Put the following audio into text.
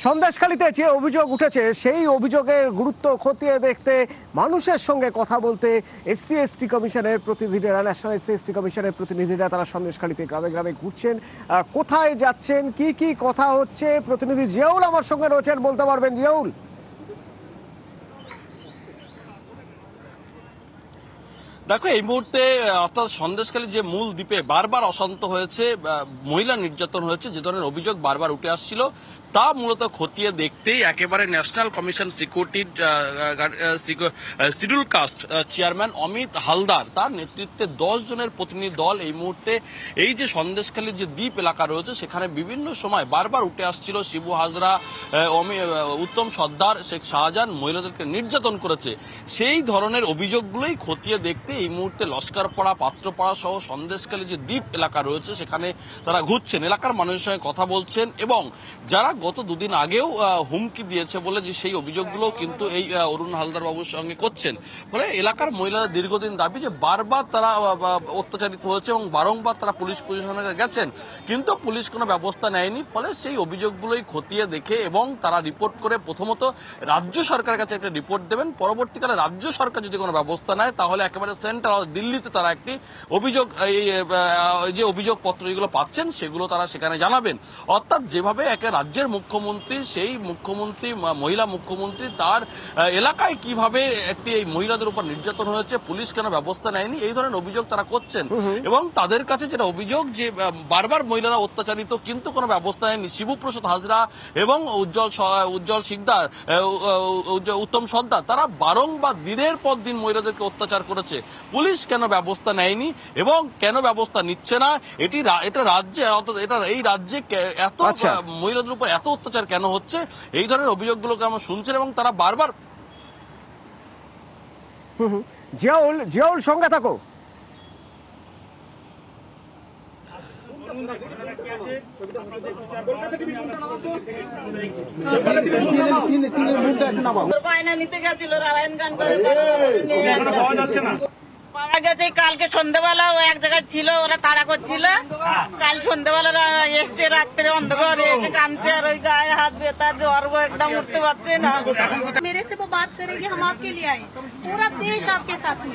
সন্দেশখালীতে যে অভিযোগ উঠেছে সেই অভিযোগের গুরুত্ব খতিয়ে দেখতে, মানুষের সঙ্গে কথা বলতে এসসি এসটি কমিশনের প্রতিনিধিরা, ন্যাশনাল এসসি এসটি কমিশনের প্রতিনিধিরা তারা সন্দেশখালীতে গ্রামে গ্রামে ঘুরছেন। কোথায় যাচ্ছেন, কি কি কথা হচ্ছে, প্রতিনিধি জিয়াউল আমার সঙ্গে রয়েছেন, বলতে পারবেন জিয়াউল? দেখো, এই মুহূর্তে অর্থাৎ সন্দেশখালী যে মূল দ্বীপে বারবার অশান্ত হয়েছে, মহিলা নির্যাতন হয়েছে, যে ধরনের অভিযোগ বারবার উঠে আসছিল তা মূলত খতিয়ে দেখতেই একেবারে ন্যাশনাল কমিশন সিকিউরিটির schedule caste chairman Amit Haldar তার নেতৃত্বে 10 জনের প্রতিনিধি দল এই মুহূর্তে এই যে সন্দেশখালীর যে দ্বীপ এলাকা রয়েছে সেখানে বিভিন্ন সময় বারবার উঠে আসছিল শিবু হাজরা, উত্তম সর্দার, শেখ শাহজাহান মহিলাদেরকে নির্যাতন করেছে, সেই ধরনের অভিযোগগুলোই খতিয়ে দেখতে এই মুহূর্তে লস্করপাড়া, পাত্রপাড়া সহ সন্দেশখালী যে দ্বীপ এলাকা রয়েছে সেখানে তারা ঘুরছেন, এলাকার মানুষের সঙ্গে কথা বলছেন এবং যারা গত দুদিন আগেও হুমকি দিয়েছে বলে যে সেই অভিযোগগুলো কিন্তু এই অরুণ হালদার বাবুর সঙ্গে করছেন। ফলে এলাকার মহিলারা দীর্ঘদিন দাবি যে বারবার তারা অত্যাচারিত হয়েছে এবং বারংবার তারা পুলিশ প্রশাসনের কাছে গেছেন, কিন্তু পুলিশ কোনো ব্যবস্থা নেয়নি। ফলে সেই অভিযোগগুলোই খতিয়ে দেখে এবং তারা রিপোর্ট করে প্রথমত রাজ্য সরকারের কাছে একটা রিপোর্ট দেবেন, পরবর্তীকালে রাজ্য সরকার যদি কোনো ব্যবস্থা নেয় তাহলে একেবারে সেন্ট্রাল দিল্লিতে তারা একটি অভিযোগ, যে অভিযোগপত্র যেগুলো পাচ্ছেন সেগুলো তারা সেখানে জানাবেন। অর্থাৎ যেভাবে একে রাজ্যের মুখ্যমন্ত্রী, সেই মুখ্যমন্ত্রী, মহিলা মুখ্যমন্ত্রী, তার এলাকায় কিভাবে একটি এই মহিলাদের উপর নির্যাতন হয়েছে, পুলিশ কেন ব্যবস্থা নেয়নি, এই ধরনের অভিযোগ তারা করছেন। এবং তাদের কাছে যেটা অভিযোগ যে বারবার মহিলারা অত্যাচারিত কিন্তু কোনো ব্যবস্থা নেয়নি। শিবপ্রসাদ হাজরা এবং উজ্জ্বল শিকদার, উত্তম সর্দার তারা বারংবার দিনের পর দিন মহিলাদেরকে অত্যাচার করেছে, পুলিশ কেন ব্যবস্থা নেয়নি এবং কেন ব্যবস্থা নিচ্ছে না, এটা রাজ্যে, অর্থাৎ এটা এই রাজ্যে এত মহিলাদের উপর এত অত্যাচার কেন হচ্ছে, এই ধরনের অভিযোগগুলোকে আমরা শুনছেন এবং তারা বারবার। জিয়াউল সঙ্গে থাকো। নিতে গেছিল পাওয়া গেছে কালকে সন্ধ্যাবেলা ও এক জায়গায় ছিল, ওরা তাড়া করছিল। কাল সন্ধ্যাবেলা এসছে, রাত্রে অন্ধকার এসে কাঁদছে আর ওই গায়ে হাত ব্যথা, জ্বর একদম উঠতে পারছে না। मेरे से वो बात करेगी, हम आपके लिए आए, पूरा देश आपके साथ में।